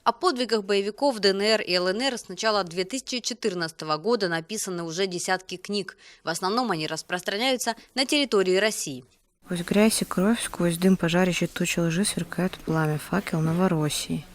О подвигах боевиков ДНР и ЛНР с начала 2014 года написаны уже десятки книг. В основном они распространяются на территории России. Сквозь грязь и кровь, сквозь дым пожарящей тучи лжи сверкает пламя, факел Новороссии.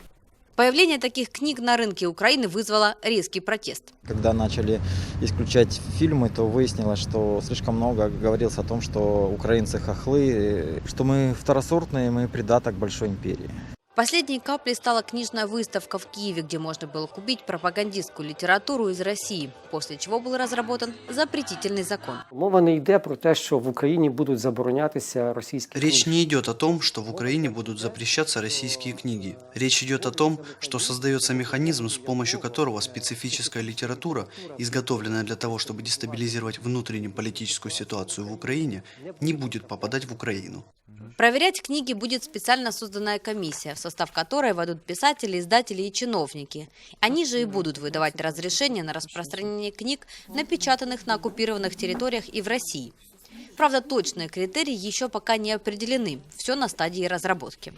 Появление таких книг на рынке Украины вызвало резкий протест. Когда начали исключать фильмы, то выяснилось, что слишком много говорилось о том, что украинцы хохлы, что мы второсортные, мы придаток большой империи. Последней каплей стала книжная выставка в Киеве, где можно было купить пропагандистскую литературу из России, после чего был разработан запретительный закон. Мова не йде про те, що в Україні будуть заборонятися російські книги. Речь не идет о том, что в Украине будут запрещаться российские книги. Речь идет о том, что создается механизм, с помощью которого специфическая литература, изготовленная для того, чтобы дестабилизировать внутреннюю политическую ситуацию в Украине, не будет попадать в Украину. Проверять книги будет специально созданная комиссия, в состав которой войдут писатели, издатели и чиновники. Они же и будут выдавать разрешение на распространение книг, напечатанных на оккупированных территориях и в России. Правда, точные критерии еще пока не определены, все на стадии разработки.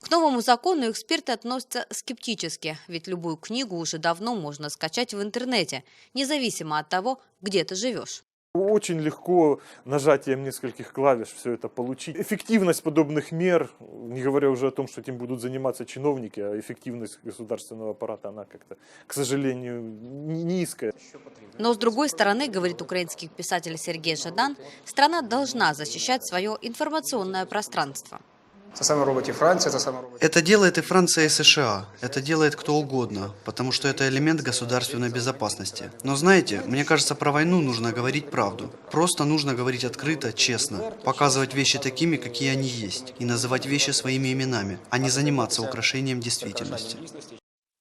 К новому закону эксперты относятся скептически, ведь любую книгу уже давно можно скачать в интернете, независимо от того, где ты живешь. Очень легко нажатием нескольких клавиш все это получить. Эффективность подобных мер, не говоря уже о том, что этим будут заниматься чиновники, а эффективность государственного аппарата, она как-то, к сожалению, низкая. Но с другой стороны, говорит украинский писатель Сергей Жадан, страна должна защищать свое информационное пространство. Это делает и Франция, и США. Это делает кто угодно, потому что это элемент государственной безопасности. Но знаете, мне кажется, про войну нужно говорить правду. Просто нужно говорить открыто, честно, показывать вещи такими, какие они есть, и называть вещи своими именами, а не заниматься украшением действительности.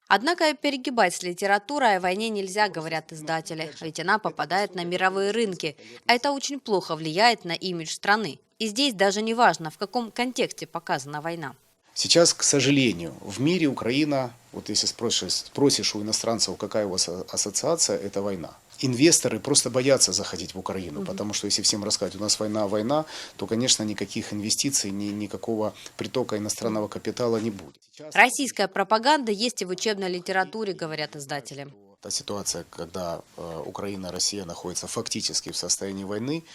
Однако перегибать с литературой о войне нельзя, говорят издатели, ведь она попадает на мировые рынки, а это очень плохо влияет на имидж страны. И здесь даже не важно, в каком контексте показана война. Сейчас, к сожалению, в мире Украина, вот если спросишь у иностранцев, какая у вас ассоциация, это война. Инвесторы просто боятся заходить в Украину, потому что если всем рассказать, у нас война, то, конечно, никаких инвестиций, никакого притока иностранного капитала не будет. Российская пропаганда есть и в учебной литературе, говорят издатели. Та ситуация, когда Украина и Россия находятся фактически в состоянии войны,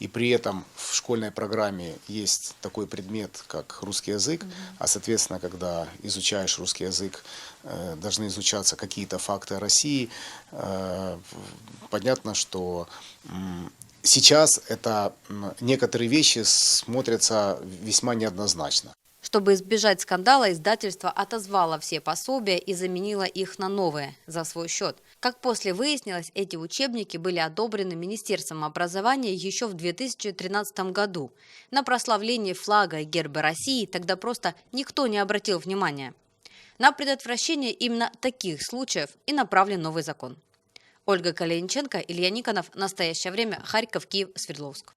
и при этом в школьной программе есть такой предмет, как русский язык, а, соответственно, когда изучаешь русский язык, должны изучаться какие-то факты о России. Понятно, что сейчас некоторые вещи смотрятся весьма неоднозначно. Чтобы избежать скандала, издательство отозвало все пособия и заменило их на новые за свой счет. Как после выяснилось, эти учебники были одобрены Министерством образования еще в 2013 году. На прославление флага и герба России тогда просто никто не обратил внимания. На предотвращение именно таких случаев и направлен новый закон. Ольга Калиниченко, Илья Никонов. Настоящее время. Харьков, Киев, Свердловск.